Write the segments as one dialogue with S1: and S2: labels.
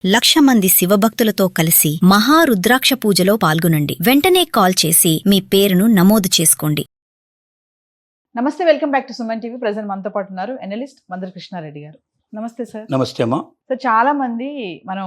S1: 1,00,000 మంది శివభక్తులతో కలిసి మహారుద్రాక్ష పూజలో పాల్గొనండి. వెంటనే కాల్ చేసి మీ పేరును నమోదు చేసుకోండి.
S2: నమస్తే, welcome back to Suman TV. Present మనతో పాటు ఉన్నారు ఎనలిస్ట్ మందకృష్ణారెడ్డి గారు. నమస్తే సార్.
S3: నమస్తే అమ్మా.
S2: సార్, చాలా మంది మనం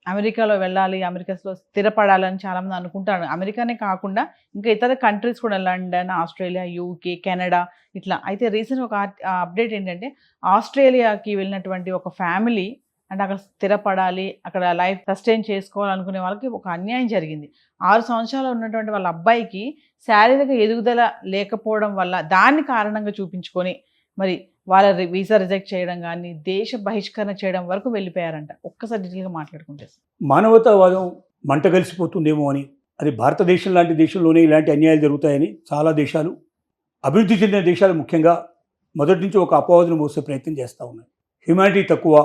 S2: అమెరికాలో వెళ్ళాలి, అమెరికాలో స్థిరపడాలని చాలా మంది అనుకుంటారు. అమెరికానే కాకుండా ఇంకా ఇతర కంట్రీస్ కూడా, లండన్, ఆస్ట్రేలియా, యూకే, కెనడా ఇట్లా. అయితే రీసెంట్ ఒక అప్డేట్ ఏంటంటే, ఆస్ట్రేలియాకి వెళ్ళినటువంటి ఒక ఫ్యామిలీ అంటే అక్కడ స్థిరపడాలి, అక్కడ లైఫ్ సస్టైన్ చేసుకోవాలనుకునే వాళ్ళకి ఒక అన్యాయం జరిగింది. 6 సంవత్సరాలు ఉన్నటువంటి వాళ్ళ అబ్బాయికి శారీరక ఎదుగుదల లేకపోవడం వల్ల దాన్ని కారణంగా చూపించుకొని మరి వాళ్ళ వీసా రిజెక్ట్ చేయడం కానీ, దేశ బహిష్కరణ చేయడం వరకు వెళ్ళిపోయారంట. ఒక్కసారి డీటెయిల్గా మాట్లాడుకుంటే.
S3: మానవతావాదం మంట కలిసిపోతుందేమో అని, అది భారతదేశం లాంటి దేశంలోనే ఇలాంటి అన్యాయాలు జరుగుతాయని చాలా దేశాలు, అభివృద్ధి చెందిన దేశాలు ముఖ్యంగా మొదటి నుంచి ఒక అపవాదును మోసే ప్రయత్నం చేస్తూ ఉన్నాయి. హ్యుమానిటీ తక్కువ,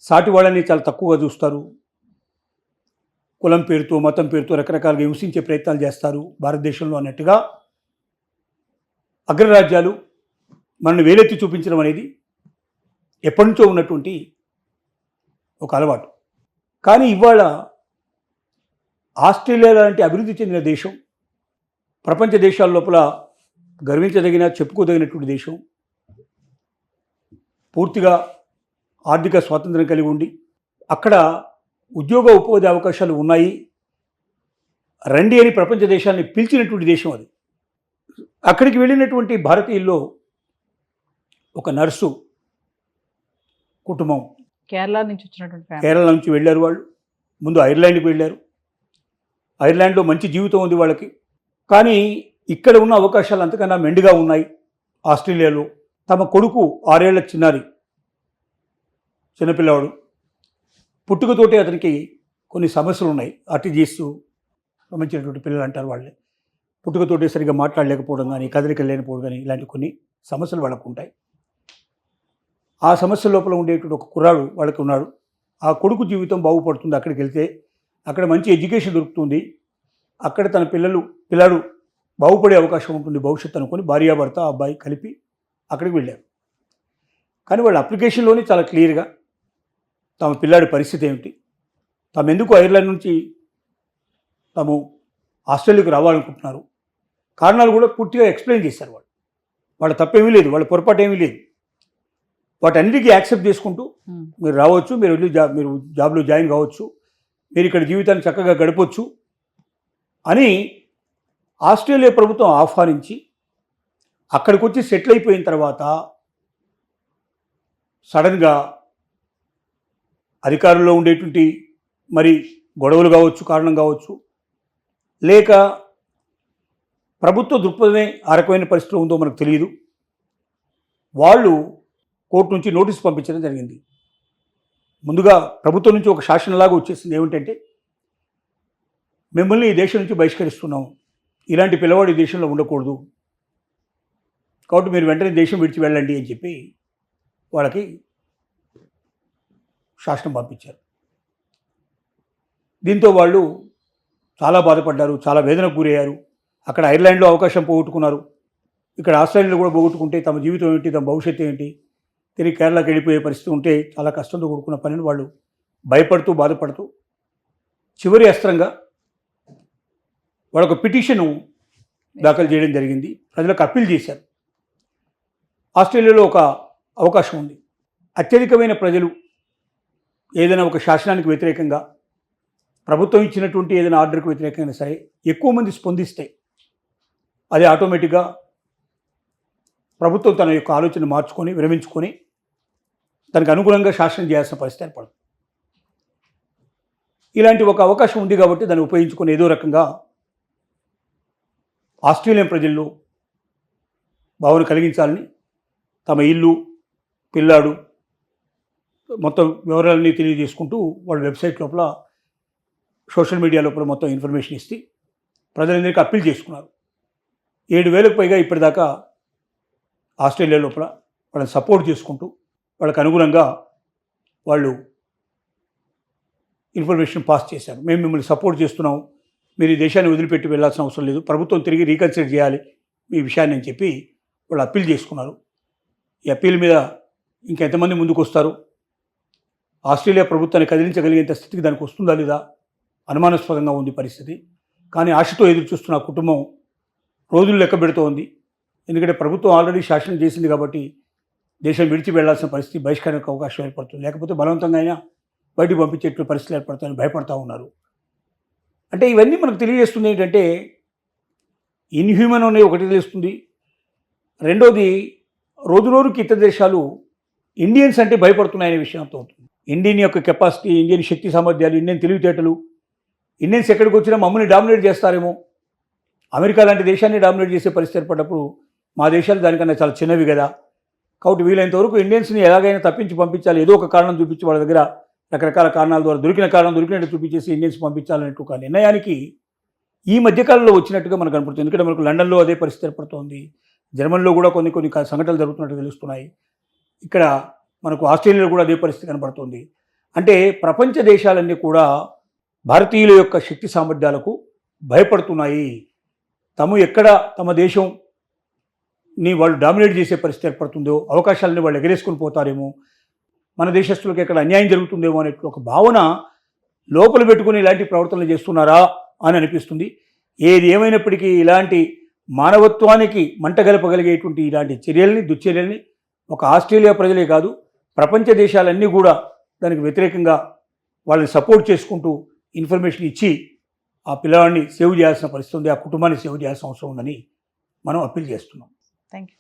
S3: సాటి వాళ్ళని చాలా తక్కువగా చూస్తారు, కులం పేరుతో మతం పేరుతో రకరకాలుగా హింసించే ప్రయత్నాలు చేస్తారు భారతదేశంలో అన్నట్టుగా అగ్రరాజ్యాలు మనల్ని వేలెత్తి చూపించడం అనేది ఎప్పటి నుంచో ఉన్నటువంటి ఒక అలవాటు. కానీ ఇవాళ ఆస్ట్రేలియా లాంటి అభివృద్ధి చెందిన దేశం, ప్రపంచ దేశాల లోపల గర్వించదగిన చెప్పుకోదగినటువంటి దేశం, పూర్తిగా ఆర్థిక స్వాతంత్రం కలిగి ఉండి అక్కడ ఉద్యోగ ఉపాధి అవకాశాలు ఉన్నాయి, రండి అని ప్రపంచ దేశాన్ని పిలిచినటువంటి దేశం అది. అక్కడికి వెళ్ళినటువంటి భారతీయుల్లో ఒక నర్సు కుటుంబం,
S2: కేరళ నుంచి
S3: వెళ్ళారు. వాళ్ళు ముందు ఐర్లాండ్కి వెళ్ళారు. ఐర్లాండ్లో మంచి జీవితం ఉంది వాళ్ళకి. కానీ ఇక్కడ ఉన్న అవకాశాలు అంతకన్నా మెండుగా ఉన్నాయి. ఆస్ట్రేలియాలో తమ కొడుకు 6 ఏళ్ల చిన్నపిల్లవాడు, పుట్టుకతోటే అతనికి కొన్ని సమస్యలు ఉన్నాయి. ఆర్టీజీఎస్ సంబంధించినటువంటి పిల్లలు అంటారు వాళ్ళే. పుట్టుకతోటే సరిగ్గా మాట్లాడలేకపోవడం కానీ, కదలికలు లేకపోవడం కానీ, ఇలాంటి కొన్ని సమస్యలు వాళ్ళకు ఉంటాయి. ఆ సమస్య లోపల ఉండేటువంటి ఒక కుర్రాడు వాళ్ళకి ఉన్నాడు. ఆ కొడుకు జీవితం బాగుపడుతుంది. అక్కడికి వెళ్తే అక్కడ మంచి ఎడ్యుకేషన్ దొరుకుతుంది, అక్కడ తన పిల్లాడు బాగుపడే అవకాశం ఉంటుంది భవిష్యత్తు అనుకుని భార్యాభర్త అబ్బాయి కలిపి అక్కడికి వెళ్ళారు. కానీ వాళ్ళ అప్లికేషన్లోనే చాలా క్లియర్గా తమ పిల్లాడి పరిస్థితి ఏమిటి, తాము ఎందుకు ఐర్లాండ్ నుంచి తాము ఆస్ట్రేలియాకు రావాలనుకుంటున్నారు, కారణాలు కూడా పూర్తిగా ఎక్స్ప్లెయిన్ చేశారు. వాళ్ళ తప్పేమీ లేదు, వాళ్ళ పొరపాటు ఏమీ లేదు. వాటన్నిటికీ యాక్సెప్ట్ చేసుకుంటూ మీరు రావచ్చు, మీరు వెళ్ళి మీరు జాబ్లో జాయిన్ కావచ్చు, మీరు ఇక్కడ జీవితాన్ని చక్కగా గడపవచ్చు అని ఆస్ట్రేలియా ప్రభుత్వం ఆహ్వానించి అక్కడికి వచ్చి సెటిల్ అయిపోయిన తర్వాత సడన్గా అధికారంలో ఉండేటువంటి మరి గొడవలు కావచ్చు, కారణం కావచ్చు, లేక ప్రభుత్వ దృక్పథమే ఆ రకమైన పరిస్థితిలో ఉందో మనకు తెలియదు, వాళ్ళు కోర్టు నుంచి నోటీసు పంపించడం జరిగింది. ముందుగా ప్రభుత్వం నుంచి ఒక శాసనలాగా వచ్చేసింది. ఏమిటంటే, మిమ్మల్ని ఈ దేశం నుంచి బహిష్కరిస్తున్నాం, ఇలాంటి పిల్లవాడు ఈ దేశంలో ఉండకూడదు, కాబట్టి మీరు వెంటనే దేశం విడిచి వెళ్ళండి అని చెప్పి వాళ్ళకి శాసనం పంపించారు. దీంతో వాళ్ళు చాలా బాధపడ్డారు, చాలా వేదనకు గురయ్యారు. అక్కడ ఐర్లాండ్లో అవకాశం పోగొట్టుకున్నారు, ఇక్కడ ఆస్ట్రేలియాలో కూడా పోగొట్టుకుంటే తమ జీవితం ఏంటి, తమ భవిష్యత్తు ఏంటి, తిరిగి కేరళకి వెళ్ళిపోయే పరిస్థితి ఉంటే చాలా కష్టంతో కూడుకున్న పనిని వాళ్ళు భయపడుతూ బాధపడుతూ చివరి అస్త్రంగా వాళ్ళొక పిటిషను దాఖలు చేయడం జరిగింది. ప్రజలకు అప్పీల్ చేశారు. ఆస్ట్రేలియాలో ఒక అవకాశం ఉంది, అత్యధికమైన ప్రజలు ఏదైనా ఒక శాసనానికి వ్యతిరేకంగా, ప్రభుత్వం ఇచ్చినటువంటి ఏదైనా ఆర్డర్కి వ్యతిరేకంగా సరే ఎక్కువ మంది స్పందిస్తే అది ఆటోమేటిక్గా ప్రభుత్వం తన యొక్క ఆలోచన మార్చుకొని విరమించుకొని దానికి అనుగుణంగా శాసనం చేయాల్సిన పరిస్థితి ఏర్పడుతుంది. ఇలాంటి ఒక అవకాశం ఉంది కాబట్టి దాన్ని ఉపయోగించుకొని ఏదో రకంగా ఆస్ట్రేలియన్ ప్రజల్లో భావన కలిగించాలని తమ ఇల్లు, పిల్లాడు మొత్తం వివరాలన్నీ తెలియజేసుకుంటూ వాళ్ళ వెబ్సైట్ లోపల, సోషల్ మీడియా లోపల మొత్తం ఇన్ఫర్మేషన్ ఇస్తే ప్రజలందరికీ అప్పీల్ చేసుకున్నారు. 7,000కు పైగా ఇప్పటిదాకా ఆస్ట్రేలియా లోపల వాళ్ళని సపోర్ట్ చేసుకుంటూ వాళ్ళకు అనుగుణంగా వాళ్ళు ఇన్ఫర్మేషన్ పాస్ చేశారు. మేము మిమ్మల్ని సపోర్ట్ చేస్తున్నాం, మీరు ఈ దేశాన్ని వదిలిపెట్టి వెళ్ళాల్సిన అవసరం లేదు, ప్రభుత్వం తిరిగి రీకన్సిడర్ చేయాలి ఈ విషయాన్ని అని చెప్పి వాళ్ళు అప్పీల్ చేసుకున్నారు. ఈ అప్పీల్ మీద ఇంకెంతమంది ముందుకు వస్తారు, ఆస్ట్రేలియా ప్రభుత్వాన్ని కదిలించగలిగేంత స్థితికి దానికి వస్తుందా లేదా అనుమానాస్పదంగా ఉంది పరిస్థితి. కానీ ఆశతో ఎదురు చూస్తున్న ఆ కుటుంబం రోజులు లెక్క పెడుతోంది. ఎందుకంటే ప్రభుత్వం ఆల్రెడీ శాసనం చేసింది కాబట్టి దేశం విడిచి వెళ్లాల్సిన పరిస్థితి, బహిష్కరణకు అవకాశం ఏర్పడుతుంది. లేకపోతే బలవంతంగా అయినా బయటకు పంపించేట్లు పరిస్థితులు ఏర్పడతాయని భయపడతా ఉన్నారు. అంటే ఇవన్నీ మనకు తెలియజేస్తుంది ఏంటంటే ఇన్హ్యూమన్ అనేది ఒకటి తెలుస్తుంది. రెండోది రోజు రోజుకి ఇతర దేశాలు ఇండియన్స్ అంటే భయపడుతున్నాయనే విషయం అర్థమవుతుంది. ఇండియన్ యొక్క కెపాసిటీ, ఇండియన్ శక్తి సామర్థ్యాలు, ఇండియన్ తెలివితేటలు, ఇండియన్స్ ఎక్కడికి వచ్చినా మమ్మల్ని డామినేట్ చేస్తారేమో, అమెరికా లాంటి దేశాన్ని డామినేట్ చేసే పరిస్థితి ఏర్పడ్డప్పుడు మా దేశాలు దానికన్నా చాలా చిన్నవి కదా. కాబట్టి వీలైనంత వరకు ఇండియన్స్ని ఎలాగైనా తప్పించి పంపించాలి, ఏదో ఒక కారణం చూపించి వాళ్ళ దగ్గర రకరకాల కారణాల ద్వారా దొరికిన కారణం దొరికినట్టు చూపించేసి ఇండియన్స్ పంపించాలన్నట్టు ఒక నిర్ణయానికి ఈ మధ్యకాలంలో వచ్చినట్టుగా మనకు కనపడుతుంది. ఎందుకంటే మనకు లండన్లో అదే పరిస్థితి ఏర్పడుతోంది, జర్మనీలో కూడా కొన్ని సంఘటనలు జరుగుతున్నట్టు తెలుస్తున్నాయి, ఇక్కడ మనకు ఆస్ట్రేలియాలో కూడా అదే పరిస్థితి కనబడుతుంది. అంటే ప్రపంచ దేశాలన్నీ కూడా భారతీయుల యొక్క శక్తి సామర్థ్యాలకు భయపడుతున్నాయి. ఎక్కడ తమ దేశంని వాళ్ళు డామినేట్ చేసే పరిస్థితి ఏర్పడుతుందో, అవకాశాలని వాళ్ళు ఎగరేసుకుని పోతారేమో, మన దేశస్తులకు ఎక్కడ అన్యాయం జరుగుతుందేమో అనే ఒక భావన లోపల పెట్టుకుని ఇలాంటి ప్రవర్తనలు చేస్తున్నారా అని అనిపిస్తుంది. ఏది ఏమైనప్పటికీ ఇలాంటి మానవత్వానికి మంటగలపగలిగేటువంటి ఇలాంటి చర్యల్ని, దుశ్చర్యల్ని ఒక ఆస్ట్రేలియా ప్రజలే కాదు ప్రపంచ దేశాలన్నీ కూడా దానికి వ్యతిరేకంగా వాళ్ళని సపోర్ట్ చేసుకుంటూ ఇన్ఫర్మేషన్ ఇచ్చి ఆ పిల్లవాడిని సేవ్ చేయాల్సిన పరిస్థితి ఉంది, ఆ కుటుంబాన్ని సేవ్ చేయాల్సిన అవసరం ఉందని మనం అప్పీల్ చేస్తున్నాం.
S2: Thank you.